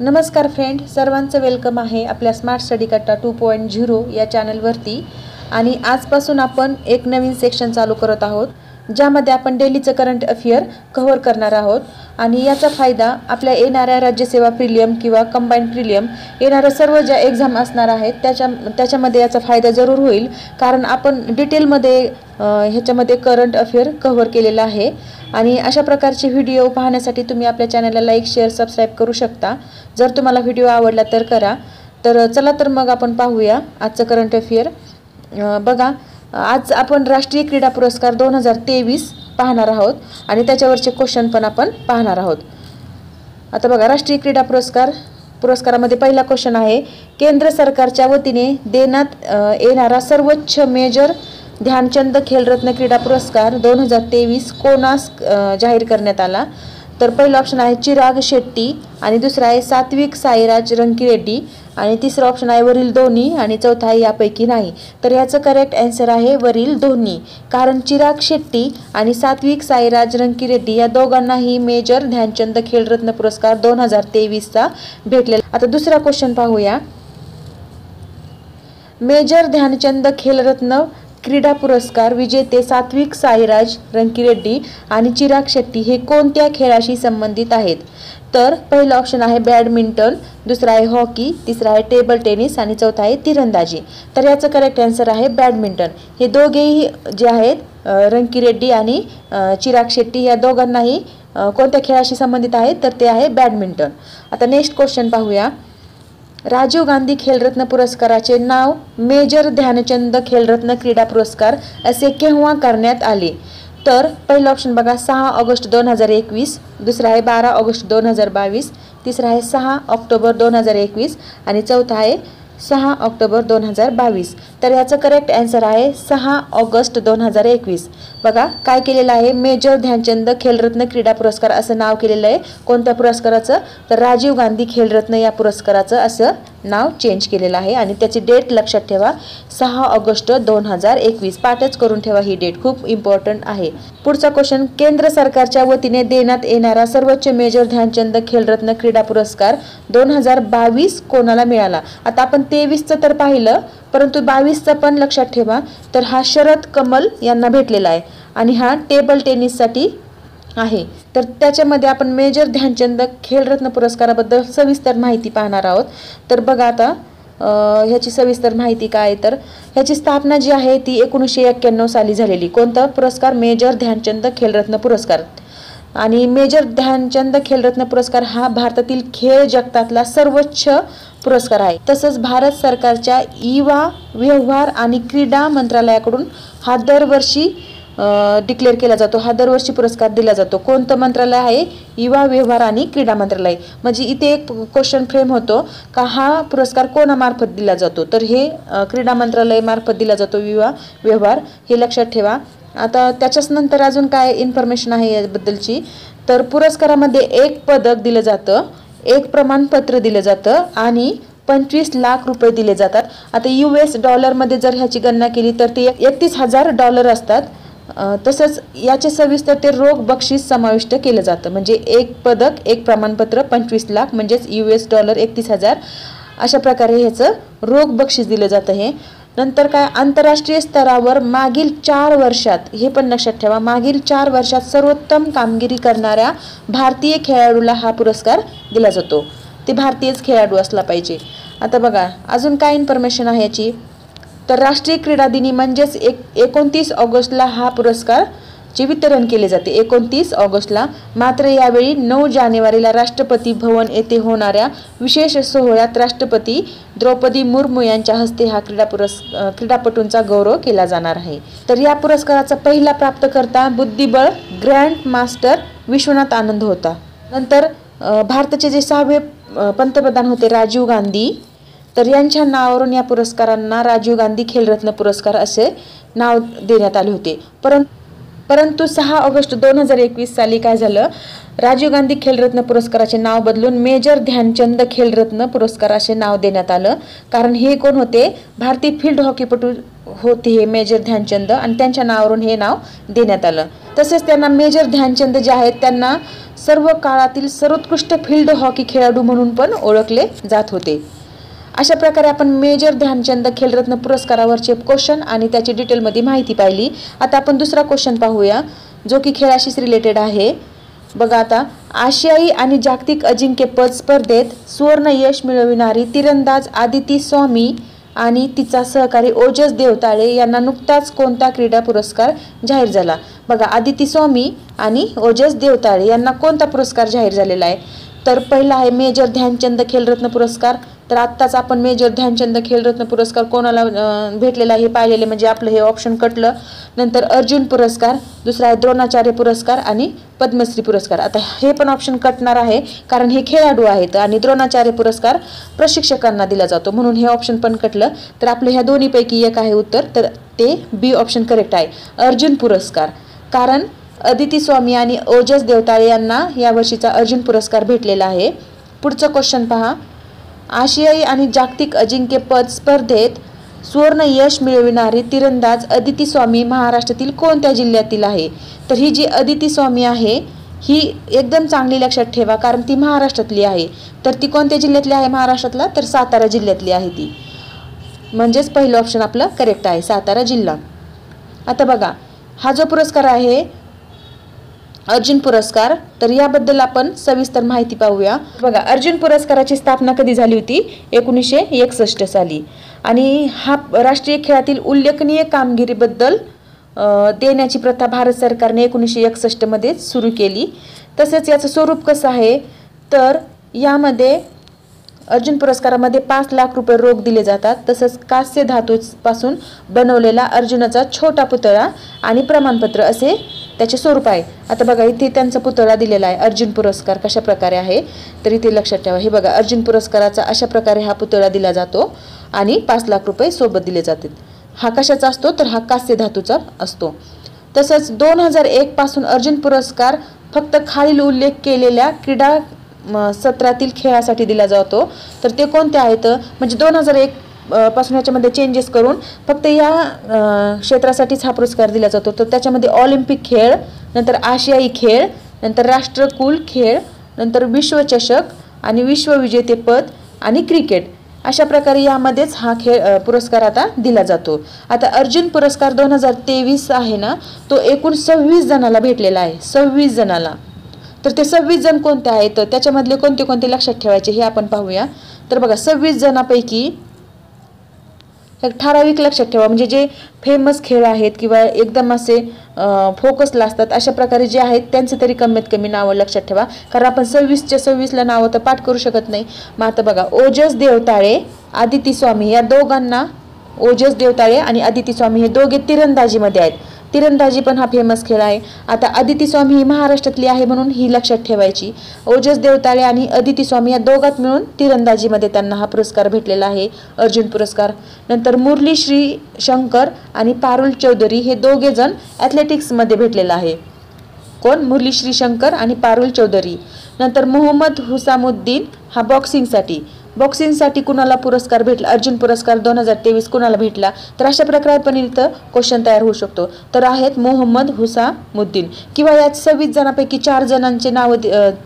नमस्कार फ्रेंड, सर्वांचं वेलकम आहे आपल्या स्मार्ट स्टडी कट्टा 2.0 या चॅनलवरती। आणि आजपासून आपण एक नवीन सेक्शन चालू करत आहोत, ज्यामध्ये आपण डेलीचं करंट अफेअर कव्हर करणार आहोत। आणि याचा फायदा आपल्या येणाऱ्या राज्यसेवा प्रीलियम किंवा कंबाइंड प्रीलियम येणाऱ्या सर्व ज्या एक्झाम असणार आहेत त्याच्यामध्ये याचा फायदा जरूर होईल, कारण आपण डिटेलमध्ये ह्याच्यामध्ये करंट अफेअर कव्हर केलेला आहे। आणि अशा प्रकारचे व्हिडिओ पाहण्यासाठी तुम्ही आपल्या चॅनलला लाईक, शेअर, सबस्क्राइब करू शकता। जर तुम्हाला व्हिडिओ आवडला तर करा। तर चला तर मग आपण पाहूया आजचं करंट अफेअर। बघा, आज आपण राष्ट्रीय क्रीडा पुरस्कार 2023 पाहणार आहोत आणि त्याच्यावरचे क्वेश्चन पण आपण पाहणार आहोत। आता बघा, राष्ट्रीय क्रीडा पुरस्कारामध्ये पहिला क्वेश्चन आहे, केंद्र सरकारच्या वतीने देण्यात येणारा सर्वोच्च मेजर ध्यानचंद खेलरत्न क्रीडा पुरस्कार 2023 कोणास जाहीर करण्यात आला? तर पहिला ऑप्शन आहे चिराग शेट्टी, आणि दुसरा आहे सात्विक साईराज रंकीरेड्डी, आणि तिसरा ऑप्शन आहे वरील दोन्ही, आणि चौथा आहे यापैकी नाही। तर याचं करेक्ट आन्सर आहे वरील दोन्ही, कारण चिराग शेट्टी आणि सात्विक साईराज रंकीरेड्डी या दोघांनाही मेजर ध्यानचंद खेलरत्न पुरस्कार 2023चा भेटलेला। आता दुसरा क्वेश्चन पाहूया, मेजर ध्यानचंद खेलरत्न क्रीडा पुरस्कार विजेते सात्विक साईराज रंकीरेड्डी आणि चिराग शेट्टी हे कोणत्या खेळाशी संबंधित आहेत? तर पहिला ऑप्शन आहे बॅडमिंटन, दुसरा आहे हॉकी, तिसरा आहे टेबल टेनिस, आणि चौथा आहे तिरंदाजी। तर याचं करेक्ट आन्सर आहे बॅडमिंटन। हे दोघेही जे आहेत रंकीरेड्डी आणि चिराग शेट्टी या दोघांनाही कोणत्या खेळाशी संबंधित आहेत? तर ते आहे बॅडमिंटन। आता नेक्स्ट क्वेश्चन पाहूया, राजीव गांधी खेलरत्न पुरस्काराचे नाव मेजर ध्यानचंद खेलरत्न क्रीडा पुरस्कार असे केव्हा करण्यात आले? तर पहिला ऑप्शन बघा 6 ऑगस्ट 2021, दुसरा आहे 12 ऑगस्ट 2022, तिसरा आहे 6 ऑक्टोबर 2021, आणि चौथा आहे 6 ऑक्टोबर 2022। तर याचं करेक्ट आन्सर आहे 6 ऑगस्ट 2021। बघा काय केलेलं आहे, मेजर ध्यानचंद खेलरत्न क्रीडा पुरस्कार असं नाव केलेलं आहे। कोणत्या पुरस्काराचं? तर राजीव गांधी खेलरत्न या पुरस्काराचं असं नाव चेंज केलेलं आहे, आणि त्याची डेट लक्षात ठेवा 6 ऑगस्ट 2021। पाठच करून ठेवा, ही डेट खूप इम्पॉर्टंट आहे। पुढचा क्वेश्चन, केंद्र सरकारच्या वतीने देण्यात येणारा सर्वोच्च मेजर ध्यानचंद खेलरत्न क्रीडा पुरस्कार 2022 कोणाला मिळाला? आता आपण 23चं तर पाहिलं, परंतु 22चा पण लक्षात ठेवा। तर हा शरद कमल यांना भेटलेला आहे, आणि हा टेबल टेनिससाठी आहे। तर त्याच्यामध्ये आपण मेजर ध्यानचंद खेलरत्न पुरस्काराबद्दल सविस्तर माहिती पाहणार आहोत। तर बघा आता ह्याची सविस्तर माहिती काय आहे, तर ह्याची स्थापना जी आहे ती 1991 साली झालेली। कोणता पुरस्कार? मेजर ध्यानचंद खेलरत्न पुरस्कार। आणि मेजर ध्यानचंद खेलरत्न पुरस्कार हा भारतातील खेळ जगतातला सर्वोच्च पुरस्कार आहे। तसंच भारत सरकारच्या युवा व्यवहार आणि क्रीडा मंत्रालयाकडून हा दरवर्षी डिक्लेअर केला जातो, हा दरवर्षी पुरस्कार दिला जातो। कोणतं मंत्रालय आहे? युवा व्यवहार आणि क्रीडा मंत्रालय। म्हणजे इथे एक क्वेश्चन फ्रेम होतो का हा पुरस्कार कोणामार्फत दिला जातो? तर हे क्रीडा मंत्रालय मार्फत दिला जातो, युवा व्यवहार, हे लक्षात ठेवा। आता त्याच्याच नंतर अजून काय इन्फॉर्मेशन आहे याबद्दलची, तर पुरस्कारामध्ये एक पदक दिलं जातं, एक प्रमाणपत्र दिलं जातं, आणि 25 लाख रुपये दिले जातात। आता US डॉलरमध्ये जर ह्याची गणना केली तर ते $31,000 असतात। तसंच याचे सविस्तर ते रोख बक्षीस समाविष्ट केलं जातं, म्हणजे एक पदक, एक प्रमाणपत्र, 25 लाख म्हणजेच US डॉलर 31,000, अशा प्रकारे ह्याचं रोख बक्षीस दिलं जातं हे। नंतर काय, आंतरराष्ट्रीय स्तरावर मागील 4 वर्षात, हे पण लक्षात ठेवा, मागील 4 वर्षात सर्वोत्तम कामगिरी करणाऱ्या भारतीय खेळाडूला हा पुरस्कार दिला जातो। ते भारतीयच खेळाडू असला पाहिजे। आता बघा अजून काय इन्फॉर्मेशन आहे याची, तर राष्ट्रीय क्रीडा दिनी म्हणजेच 29 ऑगस्टला हा पुरस्कार चे वितरण केले जाते, 29 ऑगस्टला। मात्र यावेळी 9 जानेवारीला राष्ट्रपती भवन येथे होणाऱ्या विशेष सोहळ्यात राष्ट्रपती द्रौपदी मुर्मू यांच्या हस्ते हा क्रीडापटूंचा गौरव केला जाणार आहे। तर या पुरस्काराचा पहिला प्राप्तकर्ता बुद्धिबळ ग्रँड मास्टर विश्वनाथ आनंद होता। नंतर भारताचे जे 6वे पंतप्रधान होते राजीव गांधी, तर यांच्या नावावरून या पुरस्कारांना राजीव गांधी खेलरत्न पुरस्कार असे नाव देण्यात आले होते। परंतु 6 ऑगस्ट 2021 साली काय झालं, राजीव गांधी खेलरत्न पुरस्काराचे नाव बदलून मेजर ध्यानचंद खेलरत्न पुरस्कार असे नाव देण्यात आलं. कारण हे कोण होते, भारतीय फील्ड हॉकीपटू होते हे मेजर ध्यानचंद, आणि त्यांच्या नावावरून हे नाव देण्यात आलं. तसेच त्यांना मेजर ध्यानचंद जे आहेत त्यांना सर्व काळातील सर्वोत्कृष्ट फील्ड हॉकी खेळाडू म्हणून पण ओळखले जात होते. अशा प्रकारे आपण मेजर ध्यानचंद खेलरत्न पुरस्कारावरचे क्वेश्चन आणि त्याची डिटेलमध्ये माहिती पाहिली. आता आपण दुसरा क्वेश्चन पाहूया जो की खेळाशीच रिलेटेड आहे. बघा आता, आशियाई आणि जागतिक अजिंक्यपद स्पर्धेत सुवर्ण यश मिळविणारी तीरंदाज आदिती स्वामी आणि तिचा सहकारी ओजस देवताळे यांना नुकताच कोणता क्रीडा पुरस्कार जाहीर झाला. बघा, आदिती स्वामी आणि ओजस देवताळे यांना कोणता पुरस्कार जाहीर झालेला आहे, तर पहिला आहे मेजर ध्यानचंद खेलरत्न पुरस्कार. तर आत्ताच आपण मेजर ध्यानचंद खेलरत्न पुरस्कार कोणाला भेटलेला आहे हे पाहिलेले, म्हणजे आपलं हे ऑप्शन कटलं. नंतर अर्जुन पुरस्कार, दुसरा आहे द्रोणाचार्य पुरस्कार आणि पद्मश्री पुरस्कार. आता हे पण ऑप्शन कटणार आहे कारण हे खेळाडू आहेत आणि द्रोणाचार्य पुरस्कार प्रशिक्षकांना दिला जातो, म्हणून हे ऑप्शन पण कटलं. तर आपलं ह्या दोन्हीपैकी एक आहे उत्तर, तर ते बी ऑप्शन करेक्ट आहे, अर्जुन पुरस्कार. कारण अदिती स्वामी आणि ओजस देवताळे यांना यावर्षीचा अर्जुन पुरस्कार भेटलेला आहे. पुढचं क्वेश्चन पहा, आशियाई आणि जागतिक अजिंक्यपद स्पर्धेत सुवर्ण यश मिळविणारी तीरंदाज अदिती स्वामी महाराष्ट्रातील कोणत्या जिल्ह्यातील आहे. तर ही जी अदिती स्वामी आहे ही एकदम चांगली लक्षात ठेवा, कारण ती महाराष्ट्रातली आहे. तर ती कोणत्या जिल्ह्यातली आहे महाराष्ट्रातला, तर सातारा जिल्ह्यातली आहे ती, म्हणजेच पहिलं ऑप्शन आपलं करेक्ट आहे, सातारा जिल्हा. आता बघा, हा जो पुरस्कार आहे अर्जुन पुरस्कार, तर याबद्दल आपण सविस्तर माहिती पाहूया. बघा, अर्जुन पुरस्काराची स्थापना कधी झाली होती, 1961 साली, आणि हा राष्ट्रीय खेळातील उल्लेखनीय कामगिरीबद्दल देण्याची प्रथा भारत सरकारने 1961 मध्ये सुरू केली. तसेच याचं स्वरूप कसं आहे, तर यामध्ये अर्जुन पुरस्कारामध्ये 5 लाख रुपये रोख दिले जातात. तसंच कांस्य धातूपासून बनवलेला अर्जुनाचा छोटा पुतळा आणि प्रमाणपत्र असे त्याचे स्वरूप आहे. आता बघा, इथे त्यांचा पुतळा दिलेला आहे. अर्जुन पुरस्कार कशा प्रकारे आहे तर इथे लक्षात ठेवा. हे बघा, अर्जुन पुरस्काराचा अशा प्रकारे हा पुतळा दिला जातो आणि 5 लाख रुपये सोबत दिले जातात. हा कशाचा असतो, तर हा कांस्य धातूचा असतो. तसंच 2001 पासून अर्जुन पुरस्कार फक्त खालील उल्लेख केलेल्या क्रीडा सत्रातील खेळासाठी दिला जातो. तर ते कोणते आहेत, म्हणजे 2001 पासून याच्यामध्ये चेंजेस करून फक्त या क्षेत्रासाठीच हा पुरस्कार दिला जातो. तर त्याच्यामध्ये ऑलिम्पिक खेळ, नंतर आशियाई खेळ, नंतर राष्ट्रकुल खेळ, नंतर विश्वचषक आणि विश्वविजेतेपद आणि क्रिकेट, अशा प्रकारे यामध्येच हा खेळ पुरस्कार आता दिला जातो. आता अर्जुन पुरस्कार 2023 आहे ना, तो एकूण 26 जणाला भेटलेला आहे, 26 जणाला. तर ते 26 जण कोणते आहेत, त्याच्यामधले कोणते कोणते लक्षात ठेवायचे हे आपण पाहूया. तर बघा, 26 जणांपैकी एक ठराविक लक्षात ठेवा, म्हणजे जे फेमस खेळ आहेत किंवा एकदम असे फोकसला असतात अशा प्रकारे जे आहेत त्यांचे तरी कमीत कमी नावं लक्षात ठेवा, कारण आपण 26च्या 26ला नावं तर पाठ करू शकत नाही. मग आता बघा, ओजस देवताळे, आदिती स्वामी या दोघांना, ओजस देवताळे आणि आदिती स्वामी हे दोघे तिरंदाजीमध्ये आहेत. तिरंदाजी पण हा फेमस खेळ आहे. आता आदिती स्वामी ही महाराष्ट्रातली आहे म्हणून ही लक्षात ठेवायची. ओजस देवताळे आणि आदिती स्वामी या दोघात मिळून तिरंदाजीमध्ये त्यांना हा पुरस्कार भेटलेला आहे, अर्जुन पुरस्कार. नंतर मुरली श्री शंकर आणि पारुल चौधरी हे दोघे जण ॲथलेटिक्समध्ये भेटलेला आहे. कोण, मुरली श्री शंकर आणि पारुल चौधरी. नंतर मोहम्मद हुसामुद्दीन हा बॉक्सिंगसाठी कुणाला पुरस्कार भेटला, अर्जुन पुरस्कार 2023 कुणाला भेटला, तर अशा प्रकारे पण इथं क्वेश्चन तयार होऊ शकतो. तर आहेत मोहम्मद हुसामुद्दीन, किंवा यात 26 जणांपैकी 4 जणांचे नावं,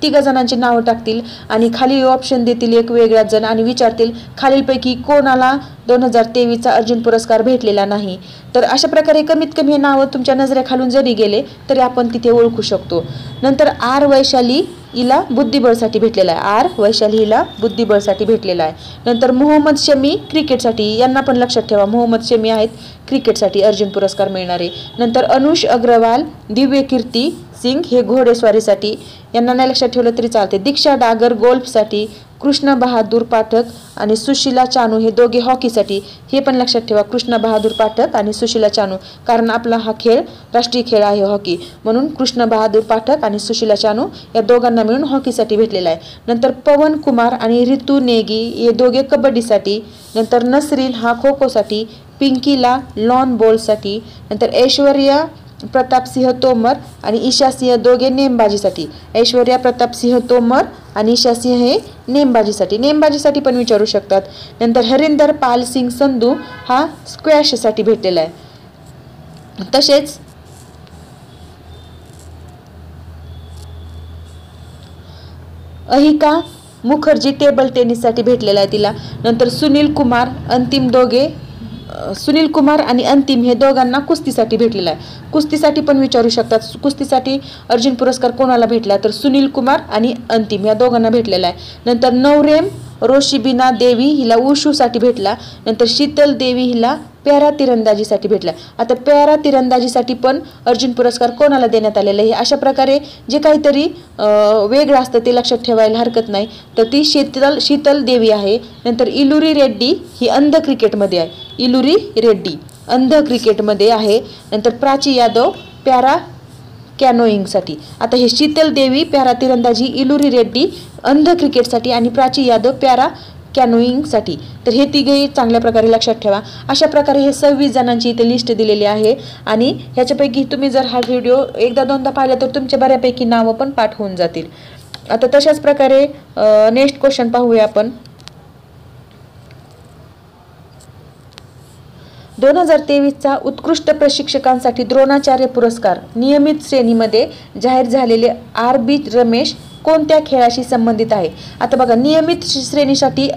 3 जणांची नावं टाकतील आणि खाली ऑप्शन देतील एक वेगळ्याच जण आणि विचारतील खालीलपैकी कोणाला 2023चा अर्जुन पुरस्कार भेटलेला नाही. तर अशा प्रकारे कमीत कमी हे नावं तुमच्या नजरेखालून जरी गेले तरी आपण तिथे ओळखू शकतो. नंतर आर वैशाली हिला बुद्धिबळसाठी भेटलेला आहे, आर वैशाली हिला बुद्धिबळसाठी भेटलेला आहे. नंतर मोहम्मद शमी क्रिकेटसाठी, यांना पण लक्षात ठेवा, मोहम्मद शमी आहेत क्रिकेटसाठी अर्जुन पुरस्कार मिळणारे. नंतर अनुष अग्रवाल, दिव्य कीर्ती सिंग हे घोडेस्वारीसाठी, यांना नाही लक्षात ठेवलं तरी चालते. दीक्षा डागर गोल्फसाठी, कृष्ण बहादूर पाठक आणि सुशीला चानू हे दोघे हॉकीसाठी, हे पण लक्षात ठेवा, कृष्ण बहादूर पाठक आणि सुशीला चानू, कारण आपला हा खेळ राष्ट्रीय खेळ आहे हॉकी, म्हणून कृष्ण बहादूर पाठक आणि सुशीला चानू या दोघांना मिळून हॉकीसाठी भेटलेला आहे. नंतर पवन कुमार आणि ऋतू नेगी हे दोघे कबड्डीसाठी. नंतर नसरीन हा खो खोसाठी, पिंकीला लॉन बॉलसाठी. नंतर ऐश्वर्या प्रतापसिंह तोमर आणि ईशा सिंह दोघे नेमबाजीसाठी. ऐश्वर्या प्रतापसिंह तोमर आणि ईशा सिंह हे नेमबाजीसाठी पण विचारू शकतात. नंतर हरिंदर पाल सिंग संधू हा स्क्वॅशसाठी भेटलेला आहे. तसेच अहिका मुखर्जी टेबल टेनिससाठी भेटलेला आहे तिला. नंतर सुनील कुमार आणि अंतिम हे दोघांना कुस्तीसाठी भेटलेला आहे. कुस्तीसाठी पण विचारू शकतात. कुस्तीसाठी अर्जुन पुरस्कार कोणाला भेटला तर सुनील कुमार आणि अंतिम या दोघांना भेटलेला आहे. नंतर नवरेम रोशिबिना देवी हिला उशूसाठी भेटला. नंतर शीतल देवी हिला पॅरा तिरंदाजीसाठी भेटला. आता पॅरा तिरंदाजीसाठी पण अर्जुन पुरस्कार कोणाला देण्यात आलेला आहे. अशा प्रकारे जे काहीतरी वेगळं असतं ते लक्षात ठेवायला हरकत नाही. तर ती शीतल देवी आहे. नंतर इलुरी रेड्डी ही अंध क्रिकेटमध्ये आहे. इलुरी रेड्डी अंध क्रिकेटमध्ये आहे. नंतर प्राची यादव पॅरा कॅनोईंगसाठी. आता हे शीतल देवी पॅरा तिरंदाजी, इलुरी रेड्डी अंध क्रिकेटसाठी आणि प्राची यादव पॅरा कॅनोईंगसाठी. तर हे तिघेही चांगल्या प्रकारे लक्षात ठेवा. अशा प्रकारे हे 26 जणांची इथे लिस्ट दिलेली आहे आणि ह्याच्यापैकी तुम्ही जर हा व्हिडिओ एकदा दोनदा पाहिला तर तुमच्या बऱ्यापैकी नावं पण पाठ होऊन जातील. आता तशाच प्रकारे नेक्स्ट क्वेश्चन पाहूया आपण. 2023चा उत्कृष्ट प्रशिक्षकांसाठी द्रोणाचार्य पुरस्कार नियमित श्रेणीमध्ये जाहीर झालेले RB रमेश कोणत्या खेळाशी संबंधित आहे. आता बघा, नियमित श्रेणीसाठी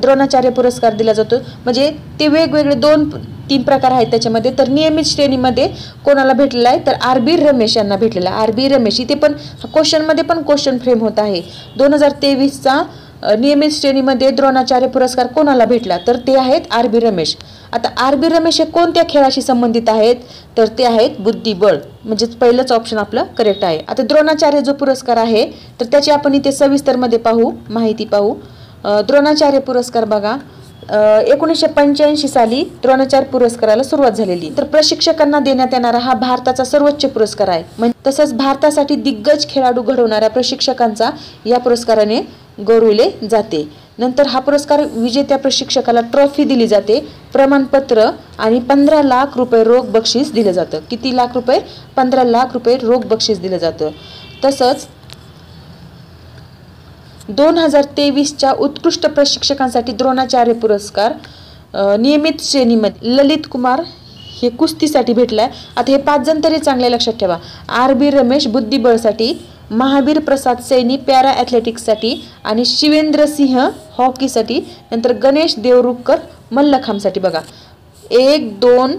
द्रोणाचार्य पुरस्कार दिला जातो. म्हणजे ते वेगवेगळे 2-3 प्रकार आहेत त्याच्यामध्ये. तर नियमित श्रेणीमध्ये कोणाला भेटलेला आहे तर RB रमेश यांना भेटलेला आहे. RB रमेश इथे पण क्वेश्चनमध्ये पण क्वेश्चन फ्रेम होत आहे. 2023चा नियमित श्रेणीमध्ये द्रोणाचार्य पुरस्कार कोणाला भेटला तर ते आहेत RB रमेश. आता RB रमेश हे कोणत्या खेळाशी संबंधित आहेत तर ते आहेत बुद्धिबळ. म्हणजे पहिलंच ऑप्शन आपलं करेक्ट आहे. आता द्रोणाचार्य जो पुरस्कार आहे तर त्याची आपण इथे सविस्तरमध्ये माहिती पाहू. द्रोणाचार्य पुरस्कार बघा, 1985 साली द्रोणाचार्य पुरस्काराला सुरुवात झालेली. तर प्रशिक्षकांना देण्यात येणारा हा भारताचा सर्वोच्च पुरस्कार आहे. तसंच भारतासाठी दिग्गज खेळाडू घडवणाऱ्या प्रशिक्षकांचा या पुरस्काराने गौरविले जाते. नंतर हा पुरस्कार विजेत्या प्रशिक्षकाला ट्रॉफी दिली जाते, प्रमाणपत्र आणि 15 लाख रुपये रोख बक्षीस दिलं जातं. किती लाख रुपये? 15 लाख रुपये रोख बक्षीस दिलं जातं. तसंच 2023च्या उत्कृष्ट प्रशिक्षकांसाठी द्रोणाचार्य पुरस्कार नियमित श्रेणीमध्ये ललित कुमार हे कुस्तीसाठी भेटलाय. आता हे 5 जण तरी चांगले लक्षात ठेवा. RB रमेश बुद्धिबळसाठी, महावीर प्रसाद सैनी पॅरा ॲथलेटिक्ससाठी आणि शिवेंद्र सिंह हॉकीसाठी. नंतर गणेश देवरुखकर मल्लखांबसाठी. बघा 1, 2,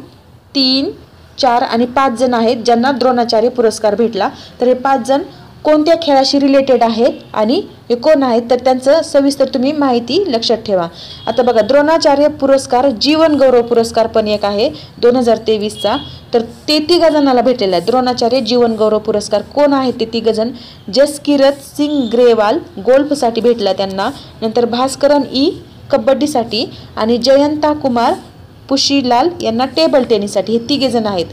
3, 4 आणि 5 जण आहेत ज्यांना द्रोणाचार्य पुरस्कार भेटला. तर हे 5 जण कोणत्या खेळाशी रिलेटेड आहेत आणि हे कोण आहेत तर त्यांचं सविस्तर तुम्ही माहिती लक्षात ठेवा. आता बघा, द्रोणाचार्य पुरस्कार जीवन गौरव पुरस्कार पण एक आहे 2023चा. तर ते 3 जणांना भेटलेला आहे. द्रोणाचार्य जीवन गौरव पुरस्कार कोण आहेत ते 3 जण? जसकिरत सिंग ग्रेवाल गोल्फसाठी भेटला त्यांना. नंतर भास्करन ई कबड्डीसाठी आणि जयंता कुमार पुशीलाल यांना टेबल टेनिससाठी. हे 3 जण आहेत.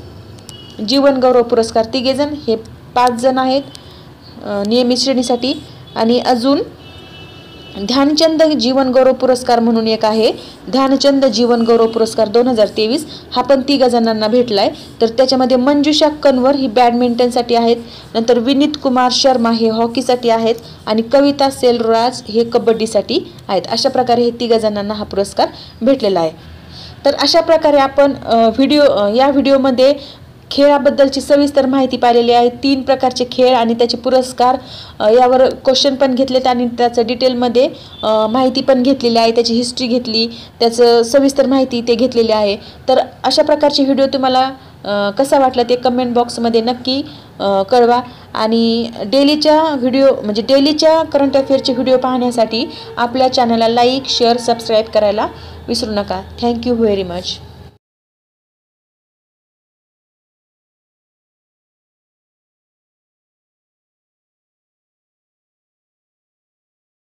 जीवन गौरव पुरस्कार 3 जण, हे 5 जण आहेत नियमित श्रेणीसाठी. आणि अजून ध्यानचंद जीवन गौरव पुरस्कार म्हणून एक आहे, ध्यानचंद जीवन गौरव पुरस्कार 2023. हा पण 3 जणांना भेटलाय. तर त्याच्यामध्ये मंजुषा कन्वर ही बॅडमिंटनसाठी आहेत. नंतर विनीत कुमार शर्मा हे हॉकीसाठी आहेत आणि कविता सेलराज हे कबड्डीसाठी आहेत. अशा प्रकारे हे 3 जणांना हा पुरस्कार भेटलेला आहे. तर अशा प्रकारे आपण या व्हिडिओमध्ये खेळाबद्दलची सविस्तर माहिती पाहिलेली आहे. 3 प्रकारचे खेळ आणि त्याचे पुरस्कार यावर क्वेश्चन पण घेतलेत आणि त्याचं डिटेलमध्ये माहिती पण घेतलेली आहे. त्याची हिस्ट्री घेतली, त्याचं सविस्तर माहिती ते घेतलेली आहे. तर अशा प्रकारचे व्हिडिओ तुम्हाला कसा वाटला ते कमेंट बॉक्समध्ये नक्की कळवा. आणि डेलीच्या करंट अफेअरचे व्हिडिओ पाहण्यासाठी आपल्या चॅनलला लाईक, शेअर, सबस्क्राईब करायला विसरू नका. Thank you very much.